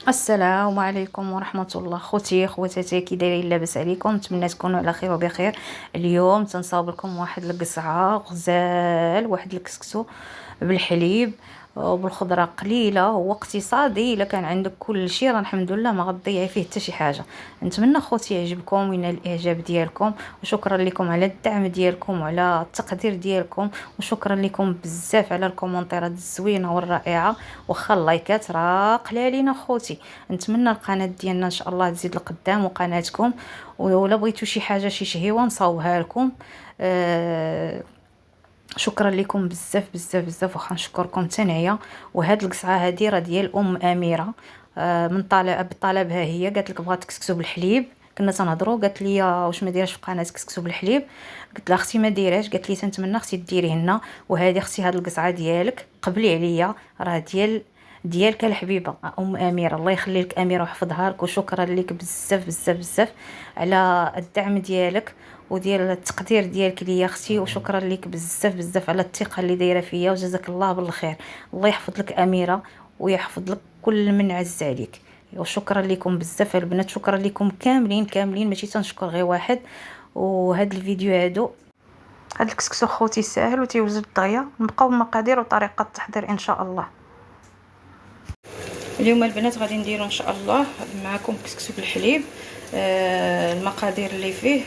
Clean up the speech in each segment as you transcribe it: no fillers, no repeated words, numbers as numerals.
السلام عليكم ورحمة الله خوتي خواتاتي، كي دايرين؟ لاباس عليكم؟ نتمنى تكونوا على خير وبخير. اليوم تنصاوب لكم واحد القصعه غزال، واحد الكسكسو بالحليب وبالخضره قليله. هو اقتصادي، الا كان عندك كل شيء راه الحمد لله ما غتضيعي فيه حتى شي حاجه. نتمنى خوتي يعجبكم وينال الاعجاب ديالكم، وشكرا لكم على الدعم ديالكم وعلى التقدير ديالكم، وشكرا لكم بزاف على الكومنتيرات الزوينه والرائعه. واخا اللايكات راه قلالين خوتي. نتمنى القناه ديالنا ان شاء الله تزيد لقدام وقناتكم، ولا بغيتو شي حاجه شي شهيوه نصاوبها لكم. شكرا لكم بزاف بزاف بزاف، واخا نشكركم تنعيا. وهاد القصعه هادي راه ديال اميره، من بطلبها هي. قالت لك بغات كسكسو بالحليب، كنا تنهضروا، قالت لي واش ما ديرش في قناه كسكسو بالحليب؟ قلت لها اختي ما ديرهاش. قالت لي تنتمنى اختي ديريه لنا. وهذه اختي هاد القصعه ديالك قبلي عليا، راه ديالك الحبيبه اميره. الله يخلي لك اميره ويحفظها لك، وشكرا لك بزاف بزاف بزاف على الدعم ديالك وديال التقدير ديالك ليا اختي. وشكرا لك بزاف بزاف على الثقه اللي دايره فيا، وجزاك الله بالخير. الله يحفظ لك اميره ويحفظ لك كل من عز عليك. وشكرا لكم بزاف البنات، شكرا لكم كاملين كاملين، ماشي تنشكر غير واحد. وهاد الفيديو هاد الكسكسو خوتي ساهل وتيوجد دغيا. نبقاو المقادير وطريقه التحضير ان شاء الله. اليوم البنات غادي نديرو ان شاء الله معكم كسكسو بالحليب. المقادير اللي فيه،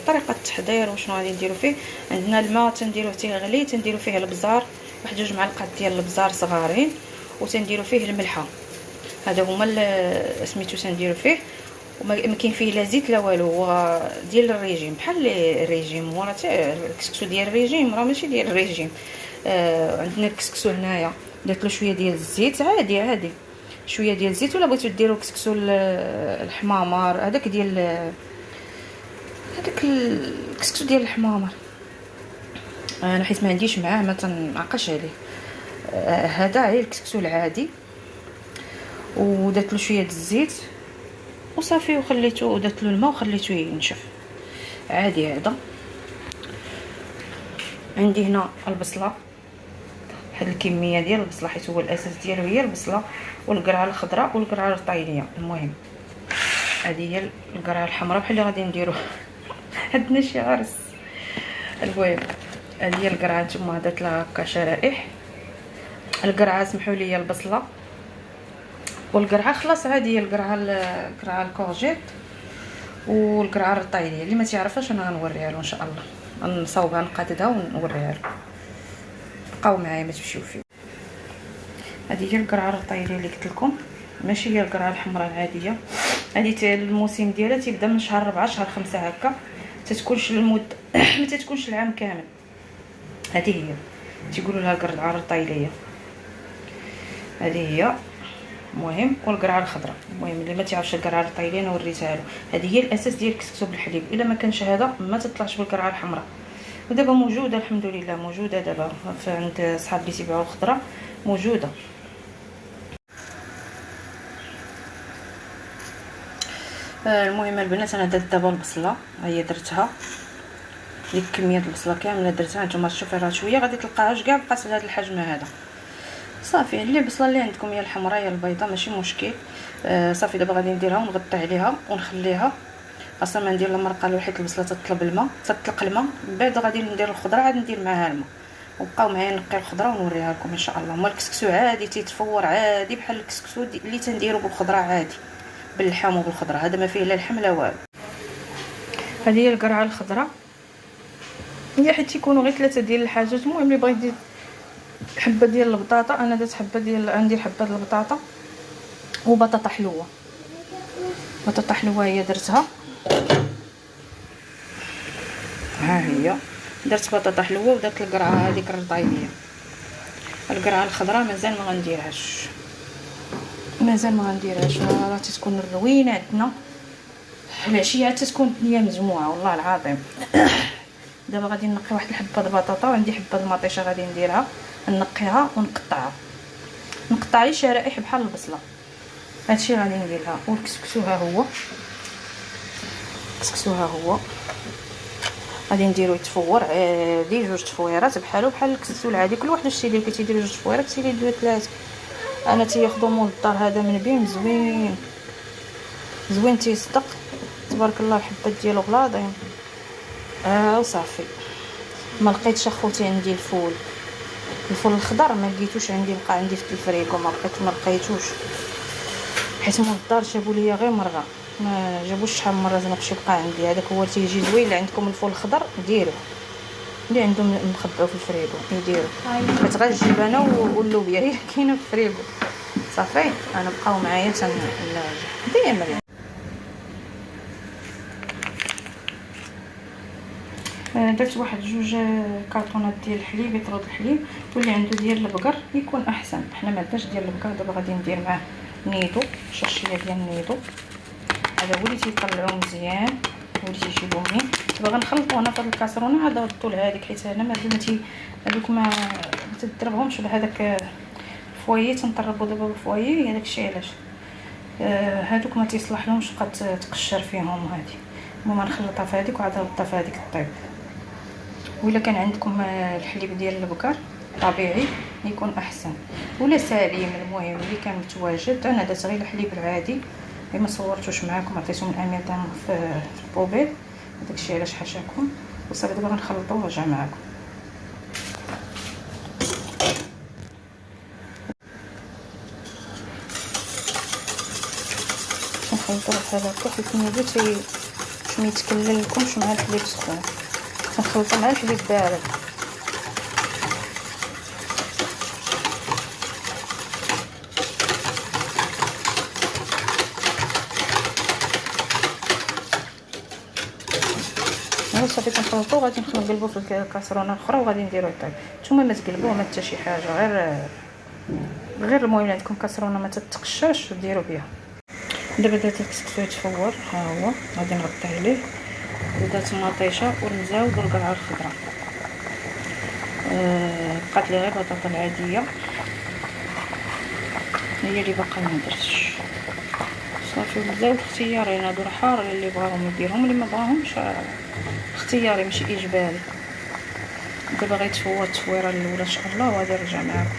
طريقه التحضير وشنو غادي نديرو فيه. عندنا الماء تنديروه تيغلي، تنديرو فيه البزار، واحد 2 معالق ديال البزار صغارين، وتنديرو فيه الملحه. هذا هما سميتو تنديرو فيه. وما كاين فيه لا زيت لا والو، هو ديال الريجيم، بحال الريجيم. هو راه الكسكسو ديال الريجيم راه ماشي ديال الريجيم. عندنا الكسكسو هنايا درت له شويه ديال الزيت عادي عادي، شويه ديال الزيت. ولا بغيتو ديروا كسكسو الحمامر، هذاك الكسكسو ديال الحمامر، انا حيت ما عنديش معاه ما تنعقش عليه. هذا غير الكسكسو العادي. ودرت له شويه الزيت وصافي، وخليته، ودرت له الماء وخليته ينشف عادي. هذا عندي هنا البصله، هاد الكميه ديال البصله، حيت هو الاساس ديالو هي البصله والقرعه الخضراء والقرعه الطايليه. المهم هذه هي القرعه الحمراء بحال اللي غادي نديرو عندنا شي عرس. المهم هذه هي القرعه، نتوما درت لها هكا شرائح. القرعه سمحوا لي البصله والقرعه خلاص، هذه هي القرعه الكورجيت والقرعه الطايليه. اللي ما تعرفهاش انا غنوريها له ان شاء الله، نصاوبها نقادها ونوريها لكم. بقاو معايا ما تمشيو فيه. هذه هي القرعه الطايليه اللي قلت لكم، ماشي هي القرعه الحمراء العاديه. هذه الموسم ديالها تيبدا من شهر 4 شهر 5 هكا، تتكونش المده ما تتكونش العام كامل. هذه هي تيقولوا لها القرعه الطايليه، هذه هي. المهم والقرعه الخضراء. المهم اللي ما تعرفش القرعه الطايليه انا وريتها له. هذه هي الاساس ديال الكسكسو بالحليب. الا ما كانش هذا ما تطلعش بالقرعه الحمراء. ودابا موجوده الحمد لله، موجوده دابا عند صحاب اللي تيبيعوا الخضره، موجوده. المهم البنات انا درت دابا البصله، هي درتها ديك كميه البصله كامله درتها. نتوما شوفوا راه شويه غادي تلقاهاش كاع بقات لهذا الحجم هذا. صافي اللي البصله اللي عندكم يا الحمراء يا البيضاء ماشي مشكل. صافي دابا غادي نديرها ونغطي عليها ونخليها. اصلا ما ندير المرقه له حيت البصله تطلب الماء، تطلق الماء. من بعد غادي ندير الخضره، عاد ندير معاها الماء. وبقاو معايا نقي الخضره ونوريها لكم ان شاء الله. مال الكسكسو عادي تيتفور عادي بحال الكسكسو اللي تنديرو بالخضره عادي، باللحم وبالخضره. هذا ما فيه لا لحم لا والو. هذه هي القرعه الخضراء، هي حيت تيكونوا غير 3 ديال الحاجات. المهم اللي بغيت يدير حبه ديال البطاطا، انا درت حبه ديال، غندير حبه ديال البطاطا وبطاطا حلوه. بطاطا حلوه هي درتها، ها هي درت بطاطا حلوه. ودرت القرعه هذيك الرطايليه. القرعه الخضراء مازال ما غنديرهاش، راه تتكون الروينه عندنا العشيه، تتكون الدنيا مجموعه والله العظيم. دابا غادي نقي واحد الحبه د البطاطا، وعندي حبه د المطيشه غادي نديرها، نقيها ونقطعها. نقطع لي شرائح بحال البصله. هادشي غادي نديرها. والكسكسو ها هو، الكسكسو ها هو غادي نديرو يتفور عادي 2 تفويرات بحالو بحال الكسكسو العادي. كل واحد الشيء اللي كيدير 2 تفويرات كيدير 2 3. انا تياخذوا مول الدار هذا من بين زوين زوين تيصدق تبارك الله. الحبات ديالو غلاضين. وصافي. ما لقيتش اخوتي عندي الفول الخضر، ما لقيتوش عندي، بقى عندي في الفريكو ما لقيتوش، حيت مول الدار جابوا لي غير مره، ما جابوش شحال من مره زنقشي بقى عندي. هذاك هو تيجي زوين. اللي عندكم الفول الخضر ديروا، اللي عندهم مخبأو في الفريكو يديروا. بغيت غير الجبنه انا واللوبيا هي كاينه في الفريكو صافي. انا بقاو معايا ديما درت واحد جوج كارطونات ديال الحليب، يطرد الحليب. واللي عنده ديال البقر يكون احسن. حنا ما عندناش ديال البقر. دابا غادي ندير معاه نيدو، شرشيه ديال النيدو. هذا هو اللي تيطلعو مزيان، هو اللي تيجيبو منين. دابا غنخلطو هنا في هاد الكاسرونه. هذا ردو لهاديك حيت انا هذوك ما تضربهمش بهذاك الفوايي. تنطربو دابا بالفوايي، هذاك الشيء علاش هذوك ما تيصلح لهمش بقات تقشر فيهم. هذه المهم نخلطها في هذيك وعاد نردها في هذيك الطيب. ولا كان عندكم الحليب ديال البقر طبيعي يكون احسن، ولا سالم، المهم اللي كان متواجد. انا درت غير الحليب العادي، ما صورتوش معكم، عطيتهم الامير تاعهم في البوبيل. داكشي علاش حاشاكم. وصافي دابا غنخلطو ونرجع معكم. نخلطو بحال هكا حيت النيدو باش ما يتكللكمش مع الحليب سخون. نخلطو مع الحليب بارد. صافي كنخلطو. غادي نقلبو في الكاسرونه الاخرى وغادي نديرو الطيب. نتوما ما تقلبوه ما حتى شي حاجه، غير المهم عندكم كاسرونه ما تتقشرش ديروا بها. دابا درت الكسكسو يتفور، ها هو غادي نغطي عليه. ودرت المطيشه والمزاود والقرعه الخضراء. بقات لي غير البطاطا العاديه هي اللي باقا ما درتش. صافي المزاود اختياري، هادو راه حار اللي بغاهم يديرهم، اللي ما بغاهمش اختياري ماشي اجباري. دابا غيتفور التفويره الاولى ان شاء الله وغادي نرجع معكم.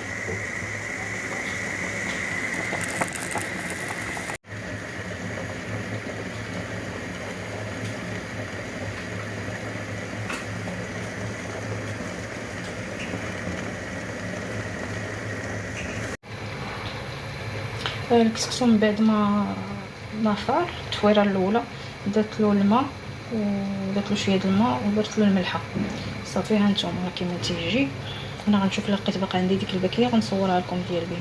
الكسكسو من بعد ما فار التفويره الاولى درت له الماء ودرت له شويه الماء ودرت له الملحه. صافي ها نتوما كيما تيجي. انا غنشوف لقيت باقا عندي ديك الباكيه غنصورها لكم ديال بيه.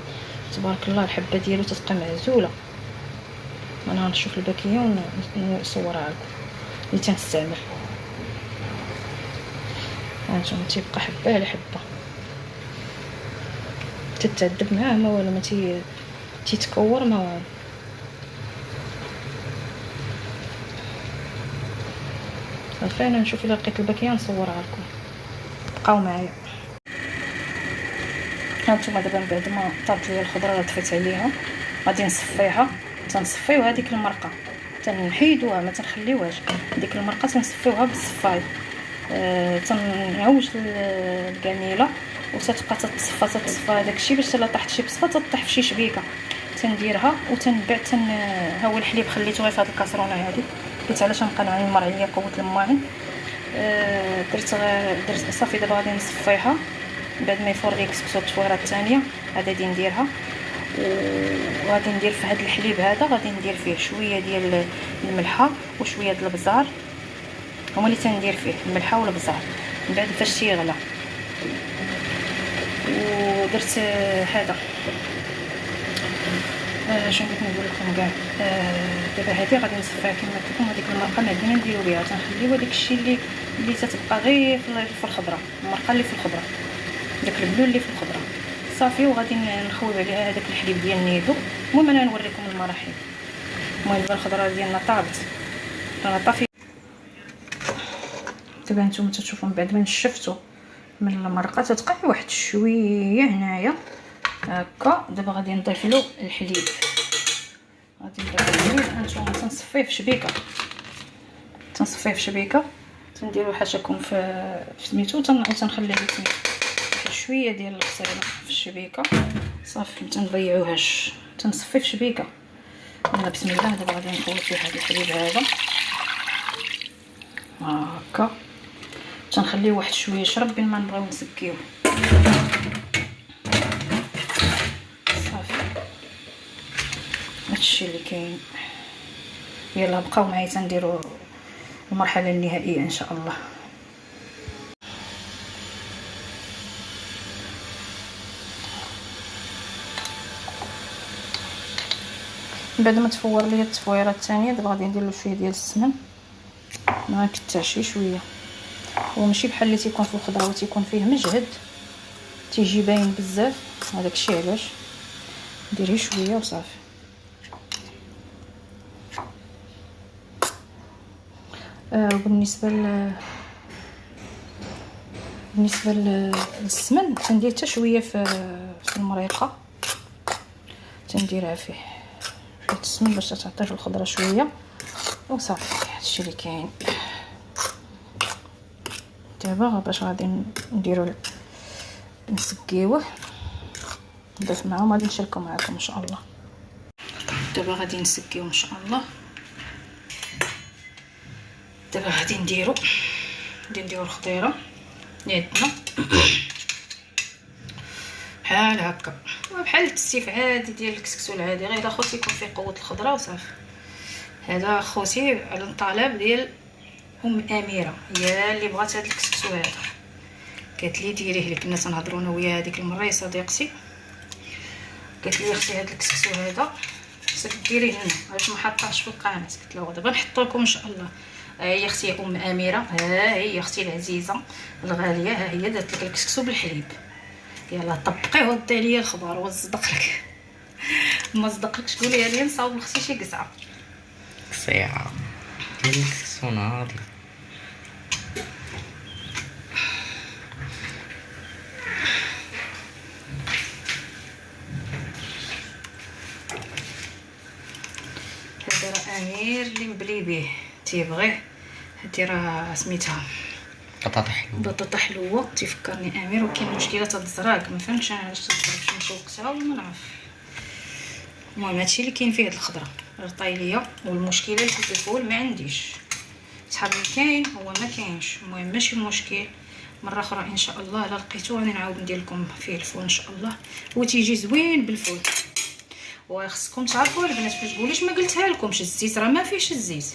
تبارك الله الحبه ديالو تتبقى معزوله. انا غنشوف الباكيه ونصورها لكم اللي تنستعمل. ها نتوما تيبقى حبه على حبه تتعذب معاه ما والو، ما تيتكور ما والو. صافي انا نشوف الا لقيت الباكيه نصورها لكم. بقاو معايا. هانتوما دابا من بعد ما طابت لي الخضره اللي طفيت عليها غادي نصفيها. تنصفيو هذيك المرقه تنحيدوها ما تنخليوهاش. ديك المرقه تنصفيوها بالصفاي. تنعوج الكميله وتتبقى تتصفى هذاك الشيء باش الا طاحت شي بصفه تطيح في شي شبيكه. تنديرها وتنبع ها هو الحليب خليته غير في هذه الكاسرونه هذه حيت علاش نبقى نعمر عليا قوه الماعن. درت صافي. دابا غادي نصفيها بعد ما يفور لي الكسكسو التفويره الثانيه غادي نديرها. وغادي ندير في هذا الحليب هذا غادي ندير فيه شويه ديال الملحه وشويه ديال البزار. هما اللي تندير فيه الملحه والبزار. من بعد فاش تيغلى ودرت هذا شنو بغيت نقول لكم كاع. دابا هذه غادي نصفيها كما قلت لكم. هذيك المرقه ما عندنا نديرو بها، تنخليو هذاك الشيء اللي تتبقى غير في الخضره، المرقه اللي في الخضره، داك البلول اللي في الخضره. صافي وغادي نخويو عليها هذاك الحليب ديال النيدو. المهم انا نوريكم المراحل. المهم دابا الخضره ديالنا طابت، رانا طافي. دابا نتوما تشوفوا من بعد ما نشفتوا من المرقه تتبقى واحد شويه هنايا هكا. دابا غادي نضيف له الحليب. غادي نضيف الحليب. هانتوما تنصفيه في شبيكه تنديروا حاشاكم في سميتو وتنخليه سميتو شويه ديال الغسيل في الشبيكه صافي، ما تنضيعوهاش، تنصفي في شبيكه. يلا بسم الله. دابا غادي نخلط فيه هذا الحليب هذا هكا، تنخليه واحد شويه يشرب بين ما نبغيو نسكيوه. صافي هادشي اللي كاين. يلا بقاو معايا تنديروا المرحله النهائيه ان شاء الله. بعد ما تفور ليا التفويره الثانيه دابا غادي ندير له شويه ديال السمن، ما نكتعش شويه. هو ماشي بحال اللي تيكون في الخضره وتيكون فيه مجهد تيجي باين بزاف، هذاك الشيء علاش ديري شويه وصافي. بالنسبه للسمن تندير حتى شويه في المريقه، تنديرها فيه شويه السمن باش تعطي في الخضره شويه وصافي. هادشي اللي كاين. دابا باش غادي نديرو نسقيوه نضيف معاه وغادي نشاركو معكم ان شاء الله. دابا غادي نسقيو ان شاء الله. دابا غادي نديرو الخضيره اللي عندنا بحال هكا، بحال التستيف عادي ديال الكسكسو العادي، غير خوتي يكون فيه قوه الخضره وصافي. هذا خوتي على الطلب ديال ام اميره، هي اللي بغات هذا الكسكسو هذا، قالت لي ديريه اللي كنا تنهضروا انا وياها هذيك المره يا صديقتي. قالت لي اختي هذا الكسكسو هذا خصك ديريه لنا علاش ما حطاهش في القناه. قلت لها دابا نحط لكم ان شاء الله. ها هي اختي ام اميره، ها هي اختي العزيزه الغاليه، ها هي درت لك الكسكسو بالحليب. يلا طبقيه ودي عليا الخبر وصدق لك. ما صدقلكش قولي لي نصاوب لختي شي قزعه قصيعه ديال الكسكسو ناضي. هذا راه امير اللي مبلي به تيبغيه. هادي راه سميتها بطاطا حلوه تيفكرني امير، وكاين مشكله تاع الزراق ما فهمتش انا علاش تضرب شي وقتها ولا ما نعرف. المهم هادشي اللي كاين فيه هاد الخضره الطايليه، والمشكله اللي في الفول ما عنديش صحابي، كاين هو ما كاينش. المهم ماشي مشكل، مره اخرى ان شاء الله الا لقيتو غادي نعاود ندير لكم فيه الفول ان شاء الله، وتيجي زوين بالفول. وخصكم تعرفوا البنات باش تقوليش ما قلتها لكمش، الزيت راه ما فيهش الزيت،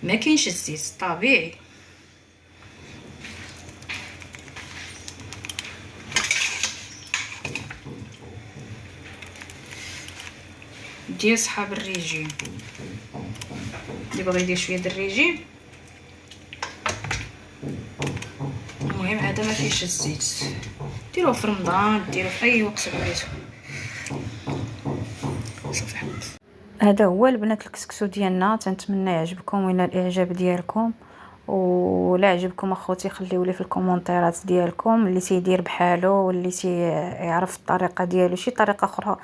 ما كاينش الزيت طبيعي. ديال صحاب الريجيم اللي بغى يدير شويه ديال الريجيم، المهم هذا ما فيهش الزيت. ديروه في رمضان، ديروه في اي وقت بغيتو. صافي حبيت. هذا هو البنات الكسكسو ديالنا، تنتمنى يعجبكم وينال الاعجاب ديالكم. ولا عجبكم اخوتي خليوا لي في الكومونتيرات ديالكم اللي تيدير بحالو واللي تيعرف الطريقه ديالو شي طريقه اخرى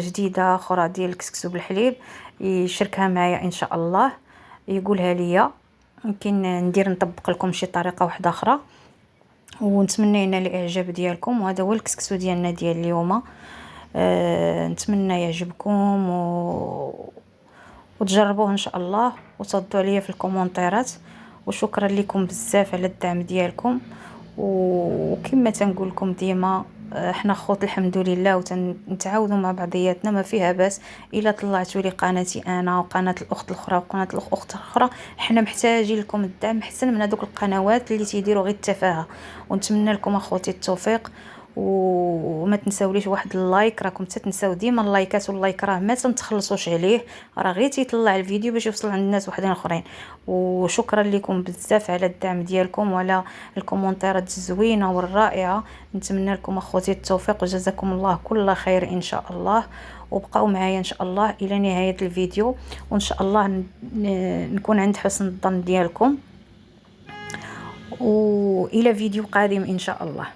جديده اخرى ديال الكسكسو بالحليب يشاركها معايا ان شاء الله، يقولها ليا يمكن ندير نطبق لكم شي طريقه واحده اخرى. ونتمنى ينال الاعجاب ديالكم. وهذا هو الكسكسو ديالنا ديال اليوم. نتمنى يعجبكم وتجربوه ان شاء الله وتصدوا عليا في الكومونتيرات. وشكرا لكم بزاف على الدعم ديالكم. وكما تنقول لكم ديما احنا خوت الحمد لله وتنتعاونوا مع بعضياتنا، ما فيها باس. الا طلعتوا لي قناتي انا وقناه الاخت الاخرى وقناه الاخت الاخرى، احنا محتاجين لكم الدعم احسن من هذوك القنوات اللي تيديروا غير التفاهه. ونتمنى لكم اخوتي التوفيق. وما تنساوليش واحد اللايك، راكم تنساو ديما اللايكات، واللايك راه ما تنتخلصوش عليه، راه غير تيطلع الفيديو باش يوصل عند الناس وحدين اخرين. وشكرا لكم بزاف على الدعم ديالكم وعلى الكومونتيرات الزوينه والرائعه. نتمنى لكم اخوتي التوفيق وجزاكم الله كل خير ان شاء الله. وبقاو معايا ان شاء الله الى نهايه الفيديو، وان شاء الله نكون عند حسن الظن ديالكم. والى فيديو قادم ان شاء الله.